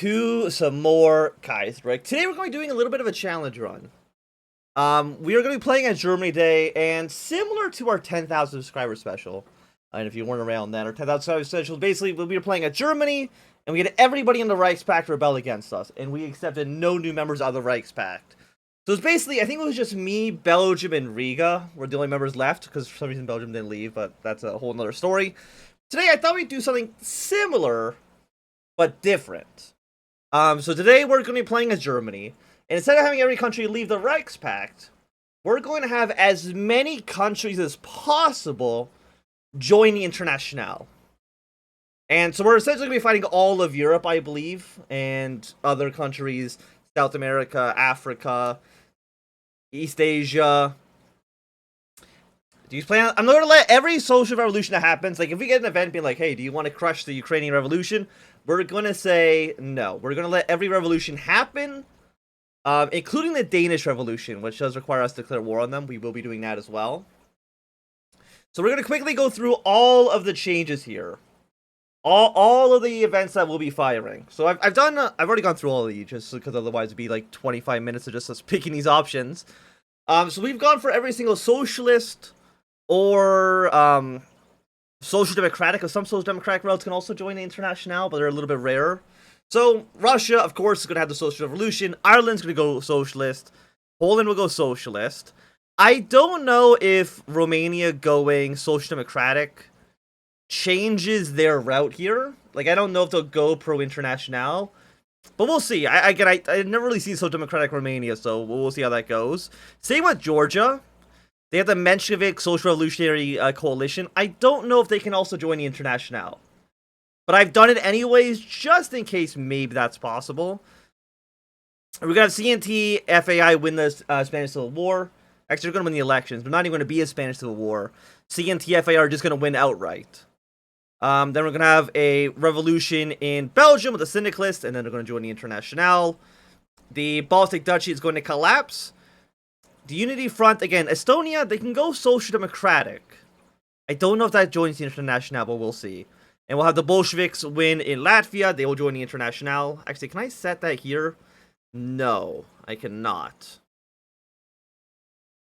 to some more Kaiserreich. Today we're going to be doing a little bit of a challenge run. We are going to be playing at Germany Day, and similar to our 10,000 subscriber special, and if you weren't around then, our 10,000 subscriber special, basically we were playing at Germany, and we had everybody in the Reichspakt rebel against us, and we accepted no new members of the Reichspakt. So it's basically, I think it was just me, Belgium, and Riga were the only members left, because for some reason Belgium didn't leave, but that's a whole nother story. Today I thought we'd do something similar, but different. So today we're going to be playing as Germany, and instead of having every country leave the Reichspakt, we're going to have as many countries as possible join the Internationale. And so we're essentially going to be fighting all of Europe, I believe, and other countries, South America, Africa, East Asia. Do you plan? I'm going to let every social revolution that happens, like if we get an event being like, hey, do you want to crush the Ukrainian revolution? We're going to say no. We're going to let every revolution happen, including the Danish revolution, which does require us to declare war on them. We will be doing that as well. So we're going to quickly go through all of the changes here. All of the events that we'll be firing. So I've already gone through all of these, just because otherwise it'd be like 25 minutes of just us picking these options. So we've gone for every single socialist or social democratic, because some social democratic routes can also join the Internationale, but they're a little bit rarer. So Russia, of course, is going to have the social revolution. Ireland's going to go socialist. Poland will go socialist. I don't know if Romania going social democratic changes their route here. Like, I don't know if they'll go pro-Internationale, but we'll see. I never really seen social democratic Romania, so we'll see how that goes. Same with Georgia. They have the Menshevik Social Revolutionary Coalition. I don't know if they can also join the Internationale, but I've done it anyways, just in case maybe that's possible. We're going to have CNT, FAI win the Spanish Civil War. Actually, they're going to win the elections. They're not even going to be a Spanish Civil War. CNT, FAI are just going to win outright. Then we're going to have a revolution in Belgium with the Syndicalists, and then they're going to join the Internationale. The Baltic Duchy is going to collapse. The Unity Front, again, Estonia, they can go social democratic. I don't know if that joins the Internationale, but we'll see. And we'll have the Bolsheviks win in Latvia. They will join the Internationale. Actually, can I set that here? No, I cannot.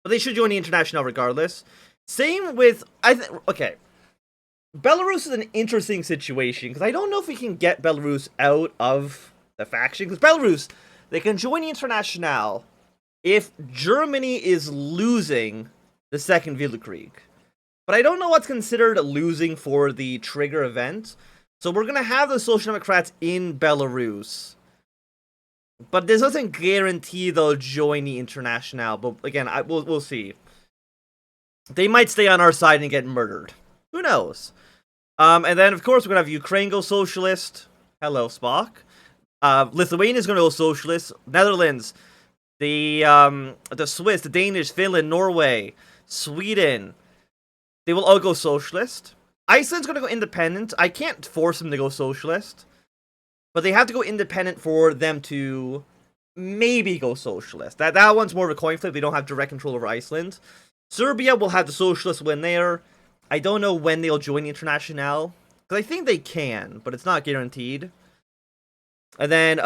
But they should join the Internationale regardless. Same with, okay. Belarus is an interesting situation, because I don't know if we can get Belarus out of the faction. Because Belarus, they can join the Internationale if Germany is losing the Second Weltkrieg. But I don't know what's considered losing for the trigger event. So we're going to have the Social Democrats in Belarus. But this doesn't guarantee they'll join the Internationale. But again, we'll see. They might stay on our side and get murdered. Who knows? And then, of course, we're going to have Ukraine go socialist. Hello, Spock. Lithuania is going to go socialist. Netherlands, the Swiss, the Danish, Finland, Norway, Sweden, they will all go socialist. Iceland's going to go independent. I can't force them to go socialist, but they have to go independent for them to maybe go socialist. That one's more of a coin flip. They don't have direct control over Iceland. Serbia will have the socialist win there. I don't know when they'll join the Internationale, because I think they can, but it's not guaranteed. And then,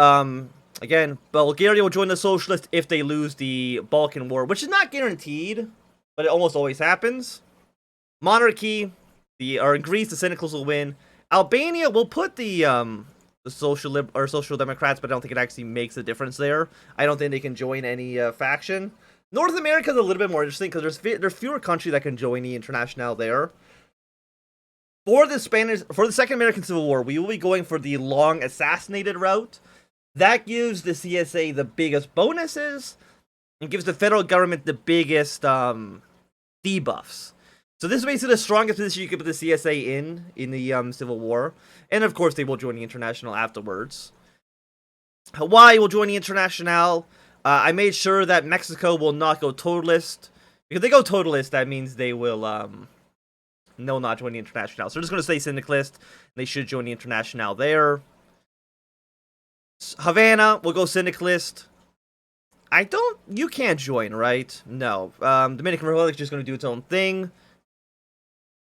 again, Bulgaria will join the Socialist if they lose the Balkan War, which is not guaranteed, but it almost always happens. Monarchy, Greece, the Syndicals will win. Albania will put the Social Democrats, but I don't think it actually makes a difference there. I don't think they can join any faction. North America is a little bit more interesting, because there's fewer countries that can join the Internationale there. For the Second American Civil War, we will be going for the long assassinated route. That gives the CSA the biggest bonuses, and gives the federal government the biggest debuffs. So this is basically the strongest position you can put the CSA in the Civil War. And of course, they will join the Internationale afterwards. Hawaii will join the Internationale. I made sure that Mexico will not go totalist. Because if they go totalist, that means they will not join the Internationale. So they're just going to stay syndicalist. They should join the Internationale there. Havana will go syndicalist. You can't join, right? No. Dominican Republic is just going to do its own thing.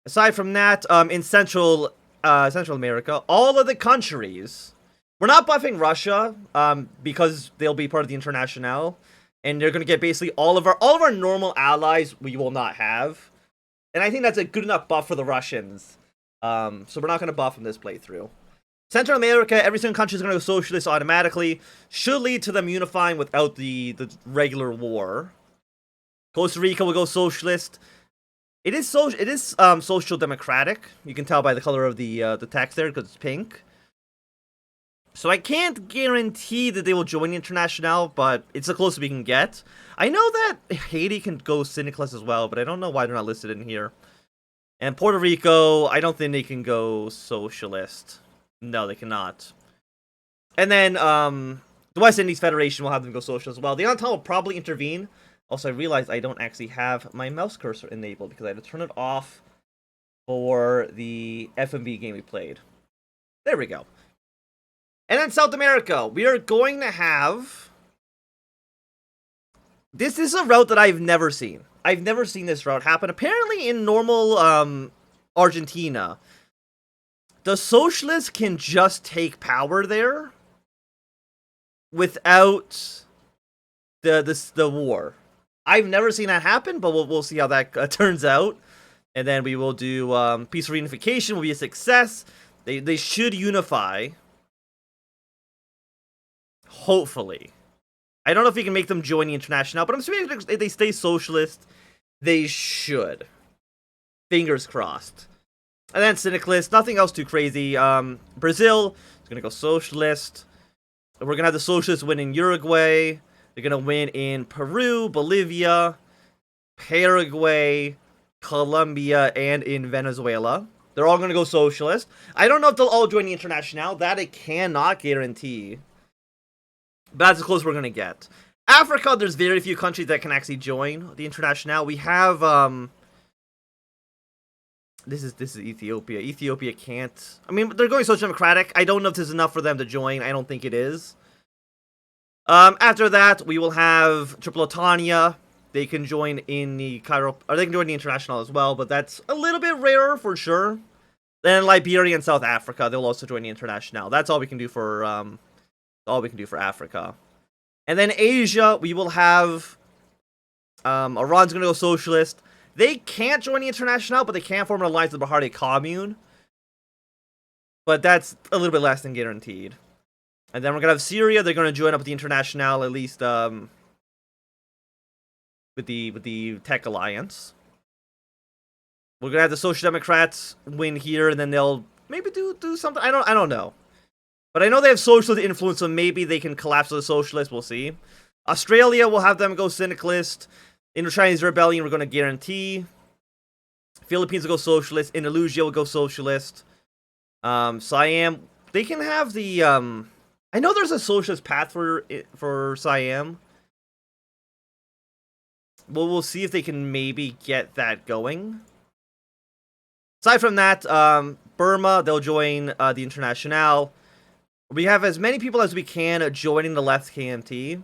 Aside from that, in Central America, all of the countries We're not buffing Russia, because they'll be part of the Internationale, and they're gonna get basically all of our normal allies we will not have, and I think that's a good enough buff for the Russians. So we're not gonna buff in this playthrough. Central America, every single country is gonna go socialist automatically. Should lead to them unifying without the regular war. Costa Rica will go socialist. It is social democratic. You can tell by the color of the text there because it's pink. So I can't guarantee that they will join the Internationale, but it's the closest we can get. I know that Haiti can go syndicalist as well, but I don't know why they're not listed in here. And Puerto Rico, I don't think they can go socialist. No, they cannot. And then the West Indies Federation will have them go socialist as well. The Entente will probably intervene. Also, I realized I don't actually have my mouse cursor enabled because I had to turn it off for the FMV game we played. There we go. And then South America, we are going to have... This is a route that I've never seen. I've never seen this route happen. Apparently in normal Argentina, the socialists can just take power there without the war. I've never seen that happen, but we'll see how that turns out. And then we will do peaceful reunification will be a success. They should unify. Hopefully. I don't know if we can make them join the Internationale, but I'm assuming if they stay socialist, they should. Fingers crossed. And then syndicalist, nothing else too crazy. Brazil is going to go socialist. We're going to have the socialists win in Uruguay. They're going to win in Peru, Bolivia, Paraguay, Colombia, and in Venezuela. They're all going to go socialist. I don't know if they'll all join the Internationale. That I cannot guarantee. But that's as close as we're going to get. Africa, there's very few countries that can actually join the Internationale. We have, This is Ethiopia. Ethiopia can't... I mean, they're going social democratic. I don't know if this is enough for them to join. I don't think it is. After that, we will have Tripolitania. They can join in the Cairo... Or they can join the Internationale as well, but that's a little bit rarer for sure. Then Liberia and South Africa, they'll also join the Internationale. That's all we can do for... Africa. And then Asia, we will have... Iran's going to go socialist. They can't join the Internationale, but they can form an alliance with the Bahari Commune. But that's a little bit less than guaranteed. And then we're going to have Syria. They're going to join up with the Internationale, at least with the Tech Alliance. We're going to have the Social Democrats win here, and then they'll maybe do something. I don't know. But I know they have socialist influence, so maybe they can collapse the socialists. We'll see. Australia will have them go syndicalist. Indo-Chinese Rebellion, we're going to guarantee. Philippines will go socialist. Indonesia will go socialist. Siam, they can have the... I know there's a socialist path for Siam. Well, we'll see if they can maybe get that going. Aside from that, Burma, they'll join the Internationale. We have as many people as we can joining the Left KMT.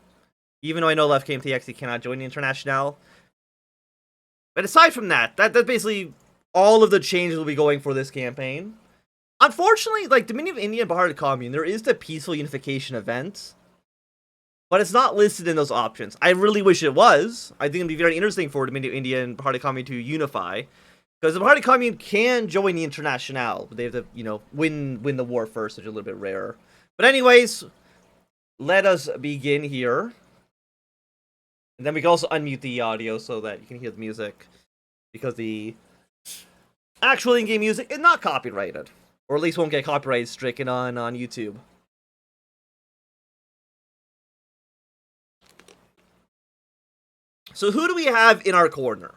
Even though I know Left KMT actually cannot join the Internationale. But aside from that, that's basically all of the changes we'll be going for this campaign. Unfortunately, like Dominion of India and Bahari Commune, there is the peaceful unification event. But it's not listed in those options. I really wish it was. I think it'd be very interesting for Dominion of India and Bahari Commune to unify. Because the Bahari Commune can join the Internationale. But they have to, you know, win the war first, which is a little bit rarer. But anyways, let us begin here. And then we can also unmute the audio so that you can hear the music. Because the actual in-game music is not copyrighted. Or at least won't get copyright stricken on YouTube. So who do we have in our corner?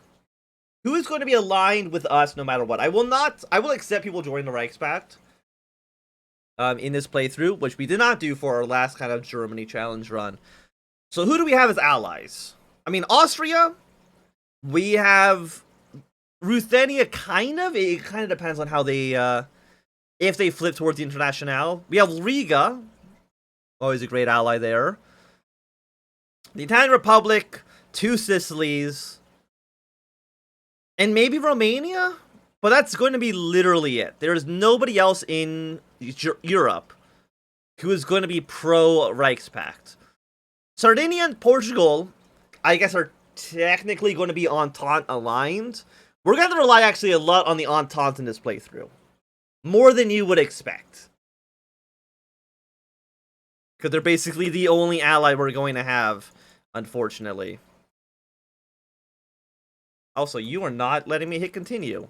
Who is going to be aligned with us no matter what? I will accept people joining the Reichspakt. In this playthrough, which we did not do for our last kind of Germany challenge run. So who do we have as allies? I mean, Austria, we have Ruthenia, kind of. It kind of depends on how they, if they flip towards the Internationale. We have Riga, always a great ally there. The Italian Republic, 2 Sicilies, and maybe Romania? But that's going to be literally it. There's nobody else in Europe who is going to be pro-Reichspakt. Sardinia and Portugal, I guess, are technically going to be Entente aligned. We're going to rely actually a lot on the Entente in this playthrough. More than you would expect. Because they're basically the only ally we're going to have, unfortunately. Also, you are not letting me hit continue.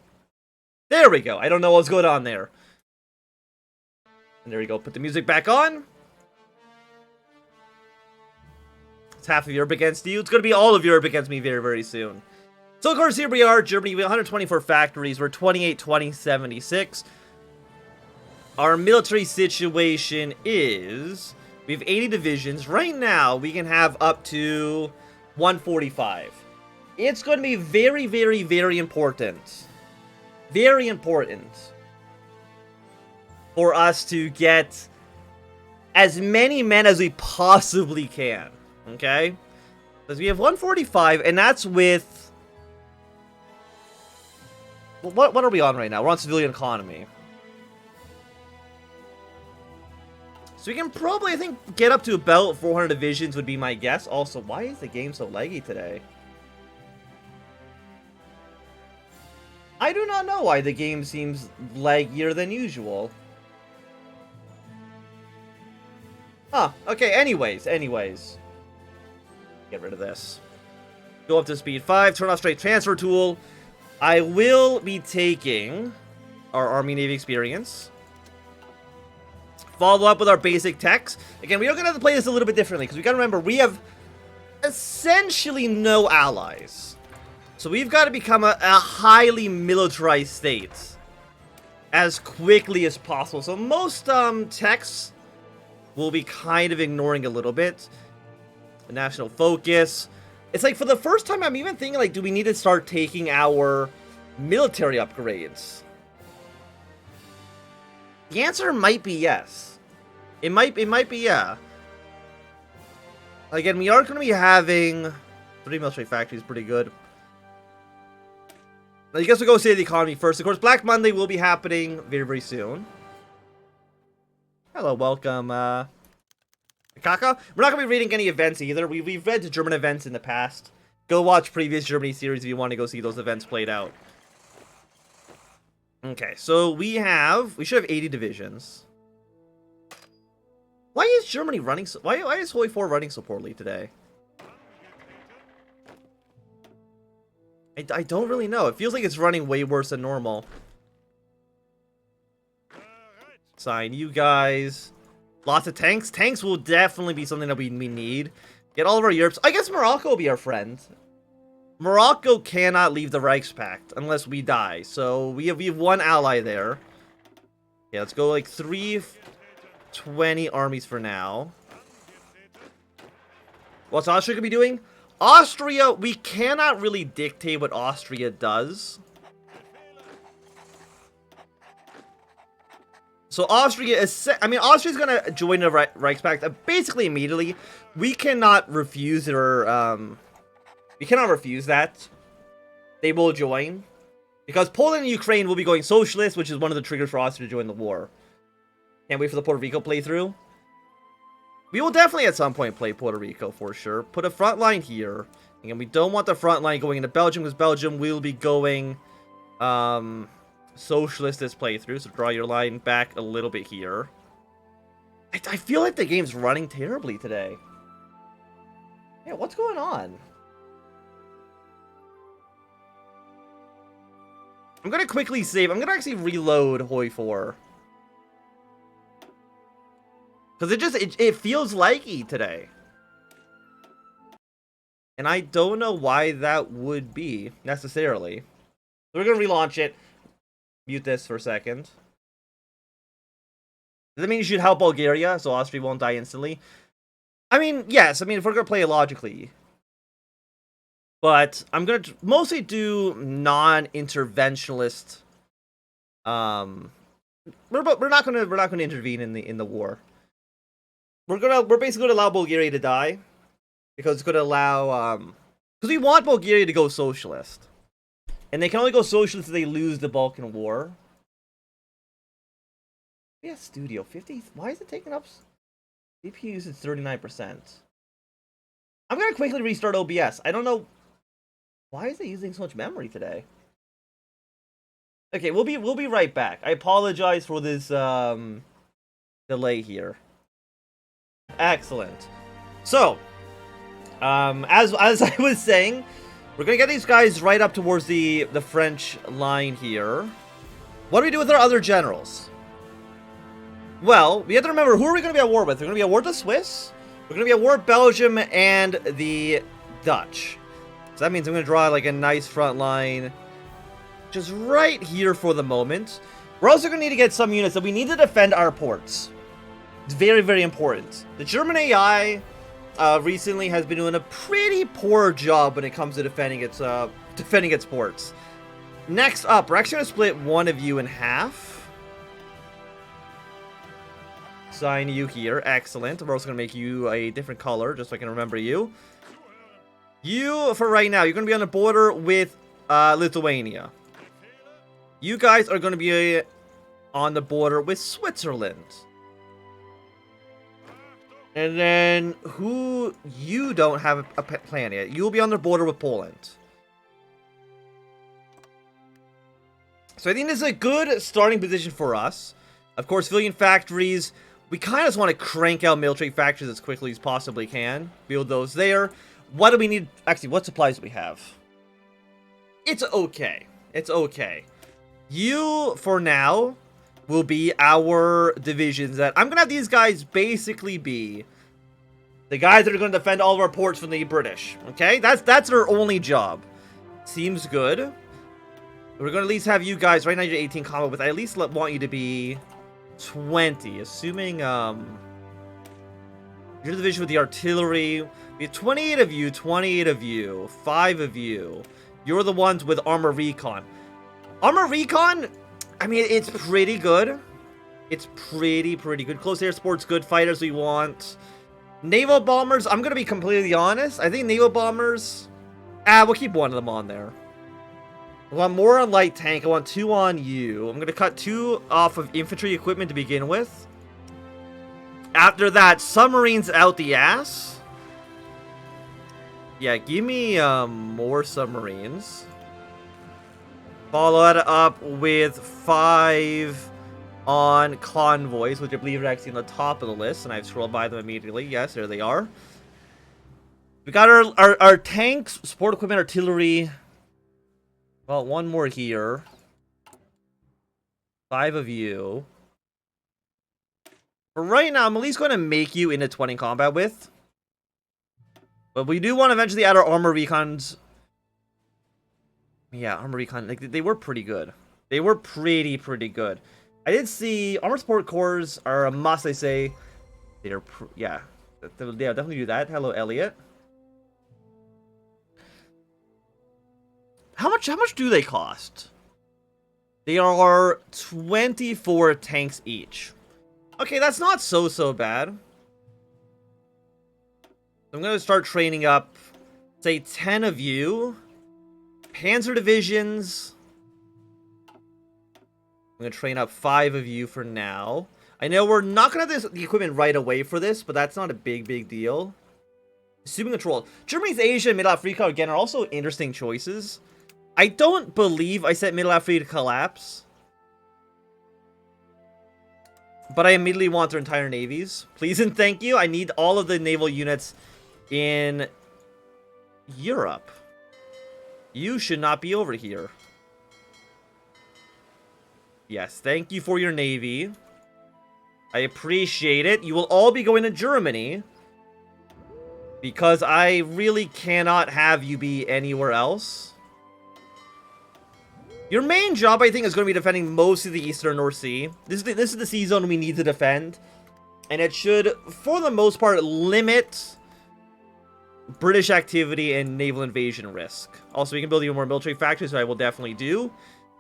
There we go. I don't know what's going on there. And there we go. Put the music back on. It's half of Europe against you. It's going to be all of Europe against me very, very soon. So, of course, here we are. Germany, we have 124 factories. We're 28, 20, 76. Our military situation is... we have 80 divisions. Right now, we can have up to 145. It's going to be very, very, very important. Very important. For us to get as many men as we possibly can. Okay? Because we have 145, and that's with... What are we on right now? We're on civilian economy. So we can probably, I think, get up to about 400 divisions would be my guess. Also, why is the game so laggy today? I do not know why the game seems laggier than usual. Huh, okay, anyways. Get rid of this. Go up to speed 5, turn off straight transfer tool. I will be taking our Army Navy experience. Follow up with our basic techs. Again, we are going to have to play this a little bit differently, because we got to remember, we have essentially no allies. So we've got to become a highly militarized state as quickly as possible. So most techs will be kind of ignoring a little bit. The national focus. It's like, for the first time, I'm even thinking, like, do we need to start taking our military upgrades? The answer might be yes. It might be yeah. Again, we are going to be having 3 military factories, pretty good. Now, I guess we'll go state the economy first. Of course, Black Monday will be happening very, very soon. Hello, welcome, Kaka. We're not going to be reading any events either. We've read German events in the past. Go watch previous Germany series if you want to go see those events played out. Okay, so we should have 80 divisions. Why is Germany running so... Why is HOI4 running so poorly today? I don't really know. It feels like it's running way worse than normal. Sign you guys. Lots of tanks. Tanks will definitely be something that we need. Get all of our Europes. I guess Morocco will be our friend. Morocco cannot leave the Reichspakt unless we die. So we have one ally there. Yeah, let's go like 320 armies for now. What's Austria gonna be doing? Austria, we cannot really dictate what Austria does. So Austria is, Austria's gonna join the Reichspakt basically immediately. We cannot refuse we cannot refuse that. They will join. Because Poland and Ukraine will be going socialist, which is one of the triggers for Austria to join the war. Can't wait for the Puerto Rico playthrough. We will definitely at some point play Puerto Rico for sure. Put a front line here. Again, we don't want the front line going into Belgium, because Belgium will be going socialist this playthrough. So draw your line back a little bit here. I feel like the game's running terribly today. Yeah, what's going on? I'm going to quickly save. I'm going to actually reload HOI4. Because it feels laggy today. And I don't know why that would be, necessarily. So we're going to relaunch it. Mute this for a second. Does that mean you should help Bulgaria so Austria won't die instantly? I mean, yes. I mean, if we're going to play it logically. But I'm going to mostly do non-interventionalist. We're not going to intervene in the war. We're basically going to allow Bulgaria to die, because it's going to allow because we want Bulgaria to go socialist. And they can only go socialist if they lose the Balkan War. Yeah, Studio 50. Why is it taking up CPU usage 39%. I'm gonna quickly restart OBS. I don't know why is it using so much memory today. Okay, we'll be right back. I apologize for this delay here. Excellent. So, as I was saying, we're gonna get these guys right up towards the French line here. What do we do with our other generals? Well, we have to remember, who are we gonna be at war with? We're gonna be at war with the Swiss. We're gonna be at war with Belgium and the Dutch. So that means I'm gonna draw like a nice front line, just right here for the moment. We're also gonna need to get some units that we need to defend our ports. It's very, very important. The German AI recently has been doing a pretty poor job when it comes to defending its ports. Next up, we're actually gonna split one of you in half. Assign you here. Excellent. We're also gonna make you a different color, just so I can remember you. You, for right now, you're gonna be on the border with Lithuania. You guys are gonna be on the border with Switzerland. And then, who you don't have a plan yet. You'll be on the border with Poland. So I think this is a good starting position for us. Of course, civilian factories, we kind of just want to crank out military factories as quickly as possibly can. Build those there. What do we need? Actually, what supplies do we have? It's okay. It's okay. You, for now, will be our divisions that I'm gonna have these guys basically be the guys that are gonna defend all of our ports from the British. Okay, that's their only job. Seems good. We're gonna at least have you guys right now. You're 18 combat with. I at least want you to be 20, assuming you're the division with the artillery. We have 28 of you, 28 of you, 5 of you. You're the ones with armor recon. Armor recon, I mean, it's pretty good. It's pretty good. Close air support's good. Fighters we want. Naval bombers, I'm gonna be completely honest. I think naval bombers, we'll keep one of them on there. I want more on light tank. I want 2 on you. I'm gonna cut 2 off of infantry equipment to begin with. After that, submarines out the ass. Yeah, give me more submarines. Follow that up with 5 on convoys, which I believe are actually on the top of the list, and I've scrolled by them immediately. Yes, there they are. We got our tanks, support equipment, artillery. Well, 1 more here. 5 of you. For right now, I'm at least going to make you into 20 combat with. But we do want to eventually add our armor recons. Yeah, armor recon, like, they were pretty good. They were pretty good. I did see armor support corps are a must, I say. They're, yeah, definitely do that. Hello, Elliot. How much do they cost? They are 24 tanks each. Okay, that's not so bad. I'm gonna start training up, say, 10 of you. Panzer divisions. I'm gonna train up 5 of you for now. I know we're not gonna have the equipment right away for this, but that's not a big deal. Assuming control. Germany's Asia and Middle Africa, again, are also interesting choices. I don't believe I set Middle Africa to collapse. But I immediately want their entire navies. Please and thank you. I need all of the naval units in Europe. You should not be over here. Yes, thank you for your navy. I appreciate it. You will all be going to Germany. Because I really cannot have you be anywhere else. Your main job, I think, is going to be defending most of the Eastern North Sea. This is the sea zone we need to defend. And it should, for the most part, limit British activity and naval invasion risk. Also, we can build even more military factories, so I will definitely do.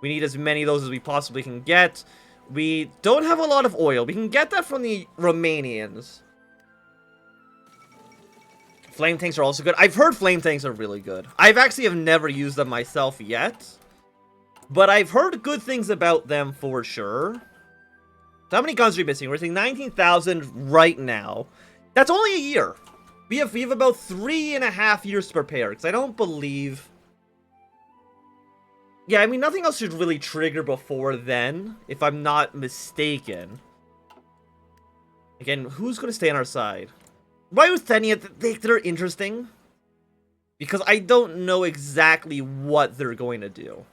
We need as many of those as we possibly can get. We don't have a lot of oil. We can get that from the Romanians. Flame tanks are also good. I've heard flame tanks are really good. I've actually have never used them myself yet. But I've heard good things about them for sure. So how many guns are we missing? We're missing 19,000 right now. That's only a year. We have about 3.5 years to prepare, because I don't believe... Yeah, I mean, nothing else should really trigger before then, if I'm not mistaken. Again, who's going to stay on our side? Why was they're interesting? Because I don't know exactly what they're going to do.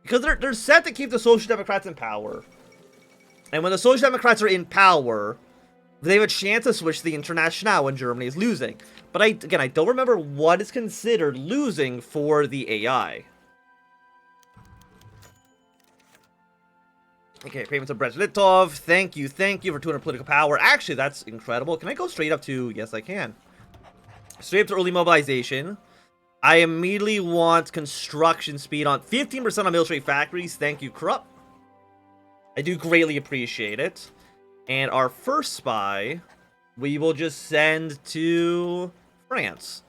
Because they're set to keep the Social Democrats in power. And when the Social Democrats are in power, they have a chance to switch to the International when Germany is losing. But I don't remember what is considered losing for the AI. Okay, payments of Brezhnev. Thank you for 200 political power. Actually, that's incredible. Can I go straight up to... Yes, I can. Straight up to early mobilization. I immediately want construction speed on 15% on military factories. Thank you, Krupp. I do greatly appreciate it. And our first spy, we will just send to France.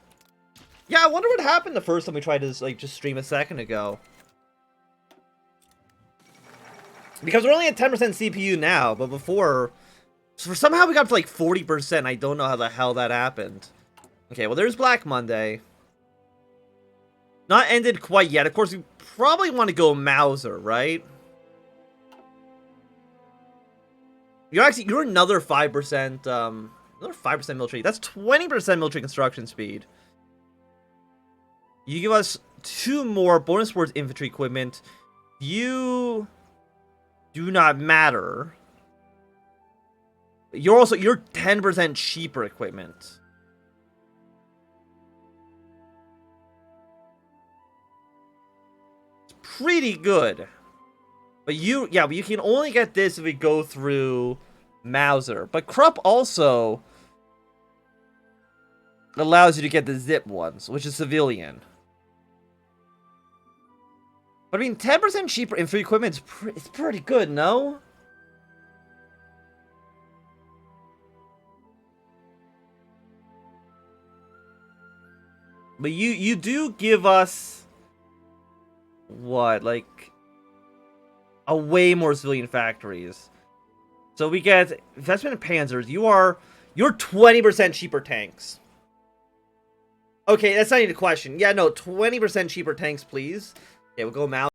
Yeah, I wonder what happened the first time we tried to just stream a second ago. Because we're only at 10% CPU now, but before, somehow we got to like 40%. I don't know how the hell that happened. Okay, well, there's Black Monday. Not ended quite yet. Of course, we probably want to go Mauser, right? You're another 5%, another 5% military. That's 20% military construction speed. You give us 2 more bonus towards infantry equipment. You do not matter. You're 10% cheaper equipment. It's pretty good. But you can only get this if we go through Mauser. But Krupp also allows you to get the zip ones, which is civilian. But I mean, 10% cheaper infantry equipment is pretty good, no? But you do give us what, like a way more civilian factories. So we get investment in Panzers. You're 20% cheaper tanks. Okay, that's not even a question. Yeah, no, 20% cheaper tanks, please. Okay, we'll go Mauser.